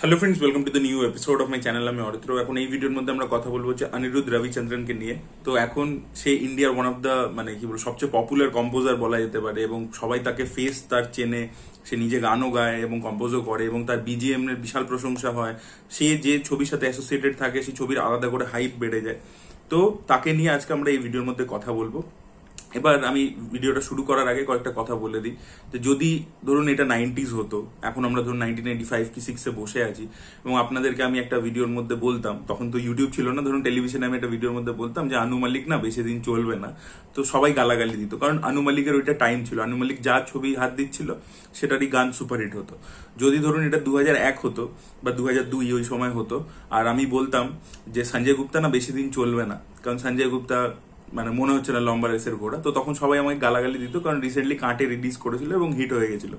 Hello friends, welcome to the new episode of my channel. আমি অরিত্র। এখন এই ভিডিওর মধ্যে আমরা কথা বলবো হচ্ছে অনিরুদ্ধ রবিচন্দ্রনকে নিয়ে। তো এখন সে ইন্ডিয়ার ওয়ান অফ দ্য কি বলবো সবচেয়ে পপুলার কম্পোজার বলা যেতে পারে, এবং সবাই তাকে ফেস তার চেনে। সে নিজে গানও গায় এবং কম্পোজও করে, এবং তার বিজিএম এর বিশাল প্রশংসা হয়। সে যে ছবির সাথে অ্যাসোসিয়েটেড থাকে সেই ছবির আলাদা করে হাইপ বেড়ে যায়। তো তাকে নিয়ে আজকে আমরা এই ভিডিওর মধ্যে কথা বলবো। এবার আমি ভিডিওটা শুরু করার আগে কয়েকটা কথা বলে দিই যে যদি ধরুন এটা 90s হতো, এখন আমরা ধরুন 1995 কি 6 এ বসে আছি, এবং আপনাদেরকে আমি একটা ভিডিওর মধ্যে বলতাম, তখন তো ইউটিউব ছিল না, ধরুন টেলিভিশনে আমি একটা ভিডিওর মধ্যে বলতাম যে আনু মালিক না বেশি দিন চলবে না, তো সবাই গালাগালি দিত, কারণ আনু মালিকের ওইটা টাইম ছিল। আনু মালিক যা ছবি হাত দিচ্ছিল সেটারই গান সুপারহিট হতো। যদি ধরুন এটা 2001 হতো বা 2002 ওই সময় হতো, আর আমি বলতাম যে সঞ্জয় গুপ্তা না বেশি দিন চলবে না, কারণ সঞ্জয় গুপ্তা মনে হচ্ছে না লম্বা রেসের ঘোড়া, তো তখন সবাই আমাকে গালাগালি দিত, কারণ রিসেন্টলি কাঁটে রিলিজ করেছিল এবং হিট হয়ে গেছিল।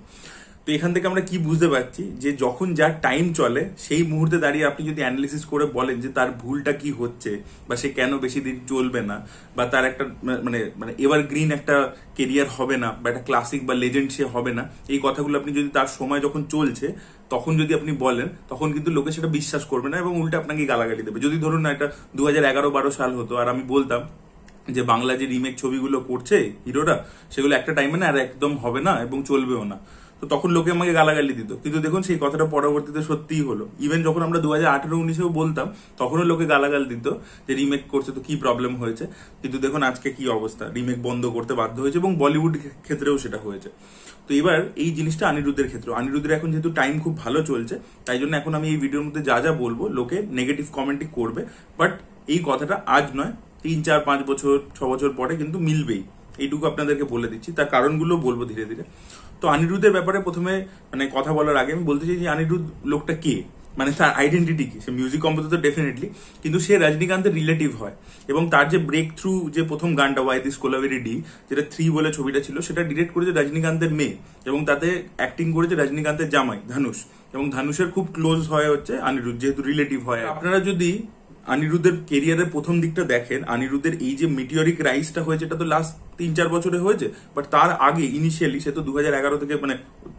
তো এখান থেকে আমরা কি বুঝতে পারছি যে যখন যার টাইম চলে সেই মুহূর্তে দাঁড়িয়ে আপনি যদি অ্যানালিসিস করে বলেন যে তার ভুলটা কি হচ্ছে, বা সে কেন বেশি দিন চলবে না, বা তার একটা মানে মানে এভারগ্রিন একটা কেরিয়ার হবে না, বা একটা ক্লাসিক বা লেজেন্ড সে হবে না, এই কথাগুলো আপনি যদি তার সময় যখন চলছে তখন যদি আপনি বলেন, তখন কিন্তু লোকে সেটা বিশ্বাস করবে না এবং উল্টে আপনাকে গালাগালি দেবে। যদি ধরুন না এটা 2011-12 সাল হতো আর আমি বলতাম যে বাংলা যে রিমেক ছবিগুলো করছে হিরোরা, সেগুলো একটা টাইমে না আর একদম হবে না এবং চলবেও না, তো তখন লোকে আমাকে গালাগালি দিত। কিন্তু দেখুন সেই কথাটা পরবর্তীতে সত্যিই হলো। ইভেন যখন আমরা 2018-19-এও বলতাম, তখনও লোকে গালাগাল দিত যে রিমেক করছে তো কি প্রবলেম হয়েছে। কিন্তু দেখুন আজকে কি অবস্থা, রিমেক বন্ধ করতে বাধ্য হয়েছে, এবং বলিউড ক্ষেত্রেও সেটা হয়েছে। তো এবার এই জিনিসটা অনিরুদ্ধের ক্ষেত্রে, অনিরুদ্ধের এখন যেহেতু টাইম খুব ভালো চলছে, তাই জন্য এখন আমি এই ভিডিওর মধ্যে যা যা বলবো লোকে নেগেটিভ কমেন্টই করবে, বাট এই কথাটা আজ নয়, 3, 4, 5 বছর 6 বছর পরে কিন্তু মিলবেই। এইটুকু আপনাদেরকে বলে দিচ্ছি, তার কারণগুলো বলবো ধীরে ধীরে। তো অনিরুদ্ধের ব্যাপারে প্রথমে কথা বলার আগে আমি বলতে চাই যে অনিরুদ্ধ লোকটা কে, তার আইডেন্টিটি কি। সে মিউজিক কম্পোজার তো ডেফিনেটলি, কিন্তু সে রজনীকান্তের রিলেটিভ হয়, এবং তার যে ব্রেক থ্রু যে প্রথম গানটা ওয়াই দিস কোলাভেরি ডি, যেটা 3 বলে ছবিটা ছিল, সেটা ডিরেক্ট করেছে রজনীকান্তের মেয়ে, এবং তাতে অ্যাক্টিং করেছে রজনীকান্তের জামাই ধানুষ, এবং ধানুষের খুব ক্লোজ হয় হচ্ছে অনিরুদ্ধ, যেহেতু রিলেটিভ হয়। আপনারা যদি অনিরুদ্ধের কেরিয়ারের প্রথম দিকটা দেখেন, অনিরুদ্ধের এই যে মিটিওরিক রাইজটা হয়েছে এটা তো লাস্ট 3-4 বছরে হয়েছে, বাট তার আগে ইনিশিয়ালি সে তো 2011 থেকে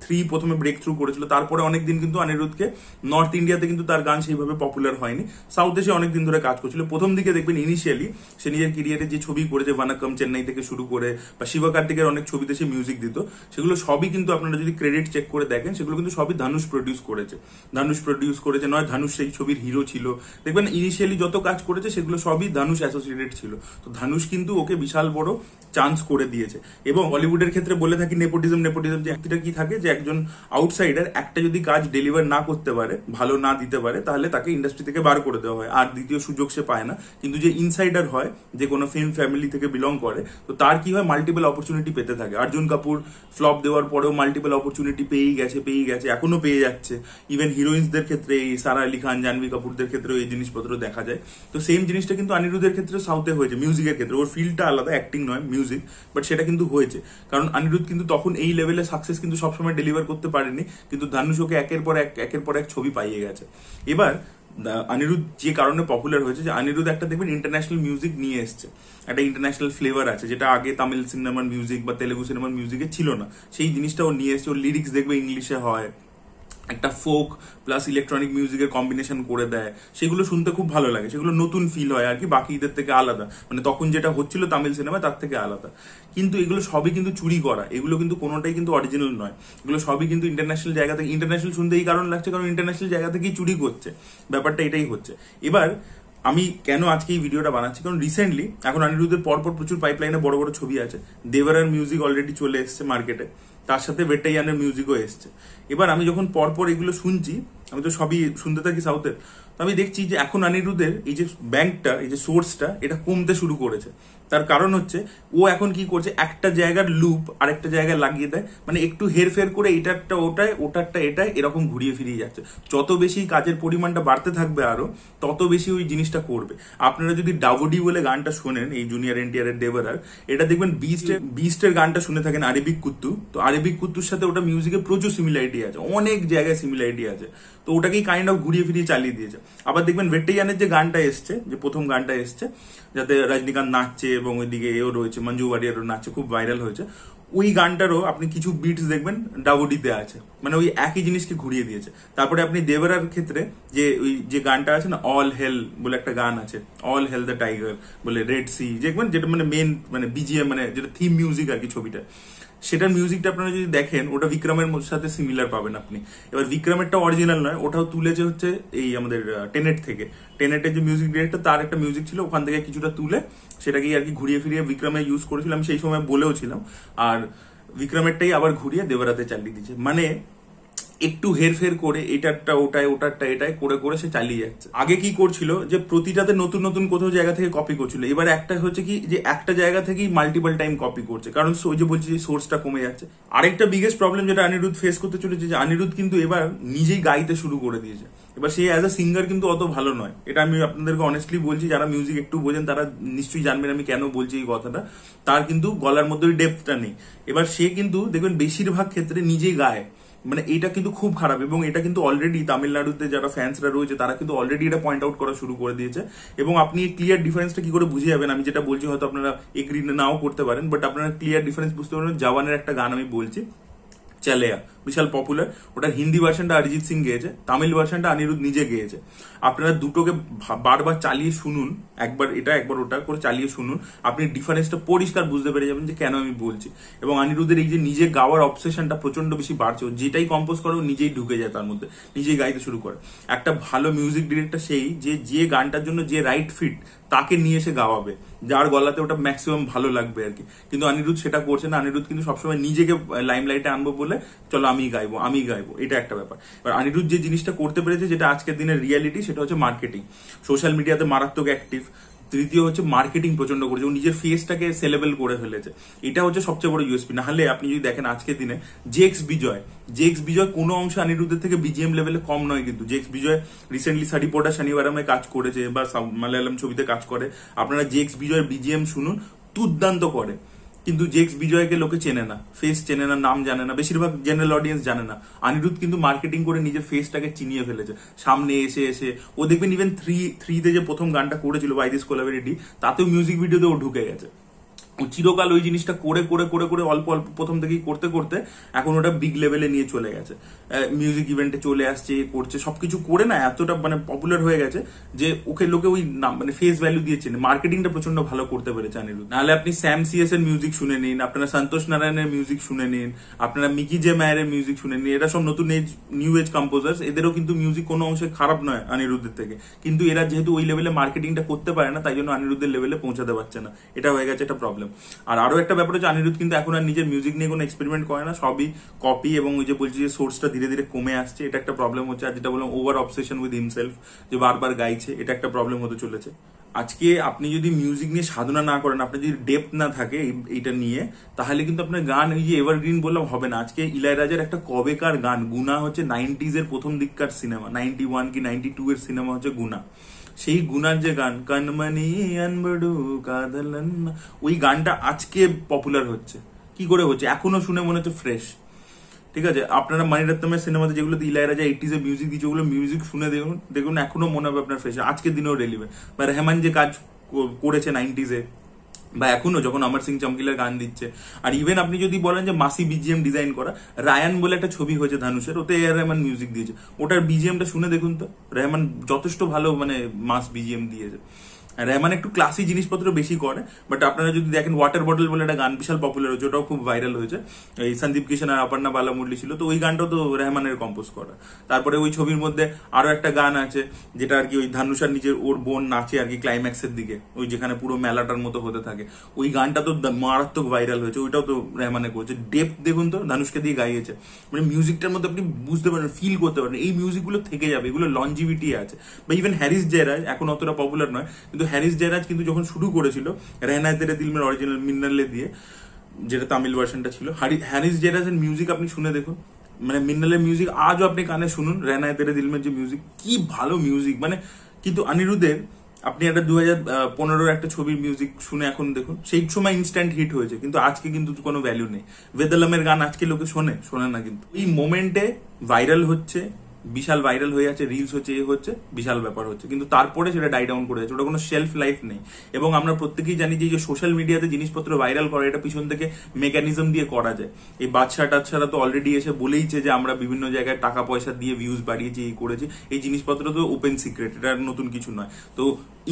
3 প্রথমে ব্রেক থ্রু করেছিল। তারপরে অনেকদিন কিন্তু অনিরুদ্ধকে নর্থ ইন্ডিয়াতে কিন্তু তার গান সেইভাবে পপুলার হয়নি, সাউথে সে অনেকদিন ধরে কাজ করছিল। প্রথম দিকে দেখবেন ইনিশিয়ালি সে নিজের কেরিয়ারে যে ছবি করেছে, ভানাকম চেন্নাই থেকে শুরু করে, বা শিবকার্তিকের অনেক ছবিতে সে মিউজিক দিত, সেগুলো সবই কিন্তু আপনারা যদি ক্রেডিট চেক করে দেখেন, সেগুলো কিন্তু সবই ধানুষ প্রডিউস করেছে, নয় ধানুষ সেই ছবির হিরো ছিল। দেখবেন ইনিশিয়ালি যত কাজ করেছে সেগুলো সবই ধানুষ অ্যাসোসিয়েটেড ছিল। তো ধানুষ কিন্তু ওকে বিশাল বড় চান্স করে দিয়েছে। এবং বলিউডের ক্ষেত্রে বলে থাকি নেপোটিজম যে একটা কি থাকে, যে একজন আউটসাইডার একটা যদি কাজ ডেলিভার না করতে পারে, ভালো না দিতে পারে, তাহলে তাকে ইন্ডাস্ট্রি থেকে বার করে দেওয়া হয়, আর দ্বিতীয় সুযোগ সে পায় না। কিন্তু যে ইনসাইডার হয়, যে কোনো ফিল্ম ফ্যামিলি থেকে বিলং করে, তো তার কি হয়, মাল্টিপল অপরচুনিটি পেতে থাকে। অর্জুন কাপুর ফ্লপ দেওয়ার পরেও মাল্টিপল অপরচুনিটি পেয়েই গেছে, এখনো পেয়ে যাচ্ছে। ইভেন হিরোইন্সদের ক্ষেত্রে এই সারা আলি খান, জাহ্নবী কাপুরদের ক্ষেত্রেও এই জিনিসপত্র দেখা যায়। তো সেম জিনিসটা কিন্তু অনিরুদ্ধের ক্ষেত্রে সাউথে হয়েছে, মিউজিকের ক্ষেত্রে। ওর ফিল্ডটা আলাদা, অ্যাক্টিং নয় মিউজিক, বাট সেটা কিন্তু হয়েছে, কারণ অনিরুদ্ধ কিন্তু তখন এই লেভেলে সাকসেস কিন্তু সবসময় ডেলিভার করতে পারেনি, কিন্তু ধানুষ ওকে একের পর এক ছবি পাইয়ে গেছে। এবার অনিরুদ্ধ যে কারণে পপুলার হয়েছে, যে অনিরুদ্ধ একটা দেখবেন ইন্টারন্যাশনাল মিউজিক নিয়ে এসছে, একটা ইন্টারন্যাশনাল ফ্লেভার আছে, যেটা আগে তামিল সিনেমার মিউজিক বা তেলেগু সিনেমার মিউজিকে ছিল না। সেই জিনিসটা ও নিয়ে এসছে। ওর লিরিক্স দেখবে ইংলিশে হয়, একটা ফোক প্লাস ইলেকট্রনিক মিউজিকের কম্বিনেশন করে দেয়, সেগুলো শুনতে খুব ভালো লাগে, সেগুলো নতুন ফিল হয় আর কি, বাকিদের থেকে আলাদা, তখন যেটা হচ্ছিল তামিল সিনেমা তার থেকে আলাদা। কিন্তু এগুলো সবই কিন্তু চুরি করা, এগুলো কিন্তু কোনোটাই কিন্তু অরিজিনাল নয়, এগুলো সবই কিন্তু ইন্টারন্যাশনাল জায়গা থেকে। ইন্টারন্যাশনাল শুনতে এই কারণ লাগছে, কারণ ইন্টারন্যাশনাল জায়গা থেকেই চুরি করছে, ব্যাপারটা এটাই হচ্ছে। এবার আমি কেন আজকে এই ভিডিওটা বানাচ্ছি, কারণ রিসেন্টলি এখন অনিরুদ্ধের পরপর প্রচুর পাইপলাইনে বড় বড় ছবি আছে। দেবরার মিউজিক অলরেডি চলে এসছে মার্কেটে, তার সাথে ভেট্টাইয়ানের মিউজিকও এসছে। এবার আমি যখন পরপর এগুলো শুনছি, আমি তো সবই শুনতে থাকি সাউথের, তো আমি দেখছি যে এখন অনিরুদ্ধের এই যে ব্যাংকটা, এই যে সোর্সটা, এটা কমতে শুরু করেছে। তার কারণ হচ্ছে ও এখন কি করছে, একটা জায়গার লুপ আরেকটা জায়গায় লাগিয়ে দেয়, একটু হেরফের করে এটারটা ওটায়, ওটারটা এটায়, এরকম ঘুরিয়ে ফিরিয়ে যাচ্ছে। যত বেশি কাজের পরিমাণটা বাড়তে থাকবে আরো, তত বেশি ওই জিনিসটা করবে। আপনারা যদি ডাভোডি বলে গানটা শোনেন, এই জুনিয়র এনটিআর এর দেবরার, এটা দেখবেন বিস্টের গানটা শুনে থাকেন, আরবিক কুত্তু, তো আরবিক কুত্তুর সাথে ওটা মিউজিকে প্রচুর সিমিলারিটি আছে, অনেক জায়গায় সিমিলারিটি আছে, তো ওটাকেই কাইন্ড অফ ঘুরিয়ে ফিরিয়ে চালিয়ে দিয়েছে। আবার দেখবেন ভেট্টাইয়ানের যে গানটা এসছে, যে প্রথম গানটা এসছে, যাতে রজনীকান্ত নাচছে এবং ওইদিকে এও রয়েছে, মঞ্জু ওয়ারিয়ারও নাচছে, খুব ভাইরাল হয়েছে, ওই গানটারও আপনি কিছু বিটস দেখবেন ডাবুডিতে আছে, মানে ওই একই জিনিসকে ঘুরিয়ে দিয়েছে। তারপরে আপনি দেবরার ক্ষেত্রে যে ওই যে গানটা আছে না, অল হেল বলে একটা গান আছে, অল হেল দ্য টাইগার বলে, রেড সি, দেখবেন যেটা মানে মেন মানে বিজিএম মানে যেটা থিম মিউজিক আর কি ছবিটা, সেটার মিউজিকটা আপনারা যদি দেখেন ওটা বিক্রমের সাথে সিমিলার পাবেন আপনি। এবার বিক্রমেরটা অরিজিনাল নয়, ওটাও তুলেছে হচ্ছে এই আমাদের টেনেট থেকে। টেনেটের যে মিউজিক ডিরেক্টর তার একটা মিউজিক ছিল, ওখান থেকে কিছুটা তুলে সেটাকে আর কি ঘুরিয়ে ফিরিয়ে বিক্রমে ইউজ করেছিলাম, সেই সময় বলেও ছিলাম। আর বিক্রমেরটাই আবার ঘুরিয়ে দেবরাতে চালিয়ে দিচ্ছে, মানে একটু হেরফের করে এটারটা ওটায় ওটারটা এটাই করে করে সে চালিয়ে যাচ্ছে। আগে কি করছিল যে প্রতিটাতে নতুন নতুন কোথাও জায়গা থেকে কপি করছিল, এবার একটা হচ্ছে কি যে একটা জায়গা থেকেই মাল্টিপল টাইম কপি করছে, কারণ ওই যে বলছি যে সোর্সটা কমে যাচ্ছে। আরেকটা বিগেস্ট প্রবলেম যেটা অনিরুদ্ধ ফেস করতে চলেছে, যে অনিরুদ্ধ কিন্তু এবার নিজেই গাইতে শুরু করে দিয়েছে। এবার সে অ্যাজ আ সিঙ্গার কিন্তু অত ভালো নয়, এটা আমি আপনাদেরকে অনেস্টলি বলছি, যারা মিউজিক একটু বোঝেন তারা নিশ্চয়ই জানবেন আমি কেন বলছি এই কথাটা। তার কিন্তু গলার মধ্যে ওই ডেপথটা নেই। এবার সে কিন্তু দেখবেন বেশিরভাগ ক্ষেত্রে নিজেই গায়, মানে এটা কিন্তু খুব খারাপ। এবং এটা কিন্তু অলরেডি তামিলনাড়ুতে যারা ফ্যান্সরা রয়েছে তারা কিন্তু অলরেডি এটা পয়েন্ট আউট করা শুরু করে দিয়েছে। এবং আপনি ক্লিয়ার ডিফারেন্সটা কি করে বুঝে যাবেন, আমি যেটা বলছি হয়তো আপনারা এগ্রি নাও করতে পারেন, বাট আপনারা ক্লিয়ার ডিফারেন্স বুঝতে পারবেন। জওয়ানের একটা গান আমি বলছি, চালেয়া, বিশাল পপুলার, ওটার হিন্দি ভার্সনটা অরিজিৎ সিং গেয়েছে, তামিল ভার্সনটা অনিরুদ্ধ নিজে গেয়েছে। আপনারা দুটোকে বারবার চালিয়ে শুনুন, একবার এটা একবার ওটা করে চালিয়ে শুনুন, আপনি ডিফারেন্সটা পরিষ্কার বুঝতে পেরে যাবেন যে কেন আমি বলছি। এবং অনিরুদ্ধের এই যে নিজে গাওয়ার অবসেশনটা প্রচন্ড বেশি বাড়ছে, যেটাই কম্পোজ করে নিজেই ঢুকে যায় তার মধ্যে, নিজেই গাইতে শুরু করে। একটা ভালো মিউজিক ডিরেক্টর সেই যে গানটার জন্য যে রাইট ফিট তাকে নিয়ে এসে গাওয়াবে, যার গলাতে ওটা ম্যাক্সিমাম ভালো লাগবে আর কি। কিন্তু অনিরুদ্ধ সেটা করছে না, অনিরুদ্ধ কিন্তু সবসময় নিজেকে লাইমলাইটে আনবো বলে চলো আমি গাইবো, এটা একটা ব্যাপার। এবার অনিরুদ্ধ যে জিনিসটা করতে পেরেছে, যেটা আজকের দিনের রিয়ালিটি, সেটা হচ্ছে মার্কেটিং। সোশ্যাল মিডিয়াতে মারাত্মক অ্যাক্টিভ। তৃতীয় হচ্ছে মার্কেটিং প্রচন্ড করেছে, ও নিজের ফেসটাকে সেলেবল করে ফেলেছে। এটা হচ্ছে সবচেয়ে বড় ইউএসপি। না হলে আপনি যদি দেখেন আজকের দিনে জেক্স বিজয় কোনো অংশে অনিরুদ্ধের থেকে বিজিএম লেভেলে কম নয়, কিন্তু জেক্স বিজয় রিসেন্টলি সারিপোর্টা শনিবারামে কাজ করেছে বা মালায়ালাম ছবিতে কাজ করে। আপনারা জেক্স বিজয়ের বিজিএম শুনুন, দুর্দান্ত করে। কিন্তু জেক্স বিজয়কে লোকে চেনে না, ফেস চেনে না, নাম জানে না, বেশিরভাগ জেনারেল অডিয়েন্স জানে না। অনিরুদ্ধ কিন্তু মার্কেটিং করে নিজের ফেসটাকে চিনিয়ে ফেলেছে সামনে এসে ও দেখবেন ইভেন থ্রিতে যে প্রথম গানটা করেছিল বাই দিস কোলাবরেটি, তাতেও মিউজিক ভিডিওতে ও ঢুকে গেছে। চিরকাল ওই জিনিসটা করে করে করে করে অল্প অল্প প্রথম থেকেই করতে করতে এখন ওটা বিগ লেভেলে নিয়ে চলে গেছে। মিউজিক ইভেন্টে চলে আসছে, করছে, সবকিছু করে না এতটা মানে পপুলার হয়ে গেছে যে ওকে লোকে ওই নাম মানে ফেস ভ্যালু দিয়েছে। মার্কেটিংটা প্রচন্ড ভালো করতে পেরেছে অনিরুদ্ধ। নাহলে আপনি স্যাম সিএস এর মিউজিক শুনে নিন, আপনারা সন্তোষ নারায়ণের মিউজিক শুনে নিন, আপনারা মিকি জে মায়ের মিউজিক শুনে নিন, এরা সব নতুন নিউ এজ কম্পোজার্স, এদেরও কিন্তু মিউজিক কোনো অংশে খারাপ নয় অনিরুদ্ধের থেকে। কিন্তু এরা যেহেতু ওই লেভেলে মার্কেটিংটা করতে পারে না, তাই জন্য অনিরুদ্ধের লেভেলে পৌঁছাতে পারছে না, এটা হয়ে গেছে একটা প্রবলেম। আর আরো একটা ব্যাপার হচ্ছে অনিরুদ্ধ কিন্তু এখন আর নিজের মিউজিক নিয়ে কোনো এক্সপেরিমেন্ট করে না, সবই কপি। এবং ওই যে বলছি যে সোর্সটা ধীরে ধীরে কমে আসছে, এটা একটা প্রবলেম হচ্ছে। আর যেটা বললাম ওভার অবসেশন উইথ হিমসেলফ, যে বারবার গাইছে, এটা একটা প্রবলেম হতে চলেছে। আজকে আপনি যদি মিউজিক নিয়ে সাধনা না করেন, আপনার যদি ডেপথ না থাকে এইটা নিয়ে, তাহলে কিন্তু আপনার গান ওই যে এভারগ্রিন বললাম হবে না। আজকে ইলাইরাজার একটা কবেকার গান গুনা হচ্ছে 90s এর প্রথম দিককার সিনেমা, 91 কি 92 এর সিনেমা হচ্ছে গুনা। সেই গুনার যে গান কনমনি আনবড়ু কাদলন, ওই গানটা আজকে পপুলার হচ্ছে। কি করে হচ্ছে এখনো শুনে মনে হচ্ছে ফ্রেশ। ঠিক আছে, আপনারা মানিরত্নমের সিনেমাতে যেগুলোতে ইলাইরাজা 80s এর মিউজিক দিচ্ছে, ওগুলো মিউজিক শুনে দেখুন এখনো মনে হবে আপনার ফ্রেশ, আজকের দিনেও রেলিভেন্ট। বা রেহমান যে কাজ করেছে 90s এ, বা এখনো যখন অমর সিং চমকিলার গান দিচ্ছে। আর ইভেন আপনি যদি বলেন যে মাসি বিজিএম ডিজাইন করা, রায়ান বলে একটা ছবি হয়েছে ধানুষের, ওতে এ আর রহমান মিউজিক দিয়েছে, ওটার বিজিএমটা শুনে দেখুন তো, রহমান যথেষ্ট ভালো মানে মাস বিজিএম দিয়েছে। রহমান একটু ক্লাসি জিনিসপত্র বেশি করে, বাট আপনারা যদি দেখেন ওয়াটার বটল বলে একটা গান বিশাল পপুলার হয়েছে, ওটাও খুব ভাইরাল হয়েছে, এই সন্দীপ কিষান আর অপর্ণা বালামুরলি ছিল, তো ওই গানটাও তো রহমানের কম্পোজ করা। তারপরে ওই ছবির মধ্যে আরো একটা গান আছে যেটা আর কি ওই ধানুষার নিজের ওর বোন নাচে আর কি ক্লাইম্যাক্সের দিকে, ওই যেখানে পুরো মেলাটার মতো হতে থাকে, ওই গানটা তো মারাত্মক ভাইরাল হয়েছে, ওইটাও তো রহমানে করেছে। ডেপথ দেখুন তো, ধানুষকে দিয়ে গাইয়েছে, মানে মিউজিকটার মধ্যে আপনি বুঝতে পারেন, ফিল করতে পারেন, এই মিউজিকগুলো থেকে যাবে, এগুলো লঞ্জিভিটি আছে। বা ইভেন হ্যারিস জয়রাজ এখন অতটা পপুলার নয়, কিন্তু হ্যারিস জয়রাজ কিন্তু যখন শুরু করেছিল রেহনা তেরে দিল মের অরিজিনাল মিন্নালে দিয়ে, যেটা তামিল ভার্সনটা ছিল, হ্যারিস জয়রাজের মিউজিক আপনি শুনে দেখুন, মানে মিন্নালের মিউজিক আজও আপনি কানে শুনুন, রেহনা তেরে দিল মের যে মিউজিক, কি ভালো মিউজিক মানে। কিন্তু অনিরুদ্ধের আপনি একটা 2015 একটা ছবির মিউজিক শুনে এখন দেখুন, সেই সময় ইনস্ট্যান্ট হিট হয়েছে, কিন্তু আজকে কিন্তু কোনো ভ্যালু নেই। বেদালামের গান আজকে লোকে শোনে না, কিন্তু এই মোমেন্টে ভাইরাল হচ্ছে, বিশাল ভাইরাল হয়ে যাচ্ছে, রিলস হচ্ছে, এ হচ্ছে, বিশাল ব্যাপার হচ্ছে, কিন্তু তারপরে সেটা ডাই ডাউন করে যাচ্ছে, ওটা কোনো শেলফ লাইফ নেই। এবং আমরা প্রত্যেকেই জানি যে সোশ্যাল মিডিয়াতে জিনিসপত্র ভাইরাল করা এটা পিছন থেকে মেকানিজম দিয়ে করা যায়। এই বাচ্চা টাচ্চারা তো অলরেডি এসে বলেইছে যে আমরা বিভিন্ন জায়গায় টাকা পয়সা দিয়ে ভিউজ বাড়িয়েছি, এই করেছি। এই জিনিসপত্র তো ওপেন সিক্রেট, এটা নতুন কিছু নয়। তো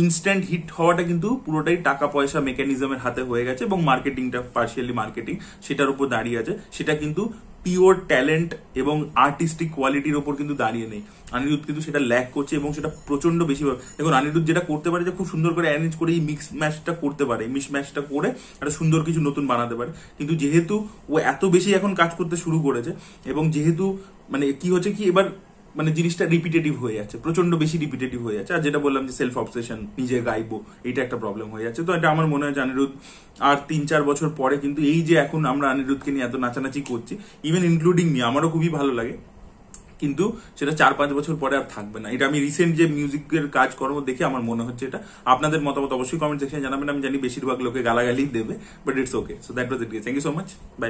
ইনস্ট্যান্ট হিট হওয়াটা কিন্তু পুরোটাই টাকা পয়সা মেকানিজমের হাতে হয়ে গেছে, এবং মার্কেটিংটা পার্শিয়ালি মার্কেটিং সেটার উপর দাঁড়িয়ে আছে। সেটা কিন্তু পিওর ট্যালেন্ট এবং আর্টিস্টিক কোয়ালিটির ওপর কিন্তু দাঁড়িয়ে নেই। অনিরুদ্ধ কিন্তু সেটা ল্যাক করছে, এবং সেটা প্রচন্ড বেশি। দেখুন অনিরুদ্ধ যেটা করতে পারে, যে খুব সুন্দর করে অ্যারেঞ্জ করে এই মিক্স ম্যাচটা করতে পারে, মিক্স ম্যাচটা করে একটা সুন্দর কিছু নতুন বানাতে পারে। কিন্তু যেহেতু ও এত বেশি এখন কাজ করতে শুরু করেছে, এবং যেহেতু মানে কি হচ্ছে কি এবার মানে জিনিসটা রিপিটেটিভ হয়ে যাচ্ছে, প্রচন্ড বেশি রিপিটেটিভ হয়ে যাচ্ছে। আর যেটা বললাম যে সেলফ অবসেশন, নিজে গাইবো, এটা একটা প্রবলেম হয়ে যাচ্ছে। তো এটা আমার মনে হয় যে অনিরুদ্ধ আর 3-4 বছর পরে কিন্তু এই যে এখন আমরা অনিরুদ্ধকে নিয়ে এত নাচানাচি করছি, ইভেন ইনক্লুডিং মি, আমারও খুবই ভালো লাগে, কিন্তু সেটা 4-5 বছর পরে আর থাকবে না। এটা আমি রিসেন্ট যে মিউজিকের কাজকর্ম দেখে আমার মনে হচ্ছে এটা। আপনাদের মতামত অবশ্যই কমেন্ট সেকশনে জানাবেন। আমি জানি বেশিরভাগ লোকে গালাগালি দেবে, but it's okay. So that was it. Thank you so much, by.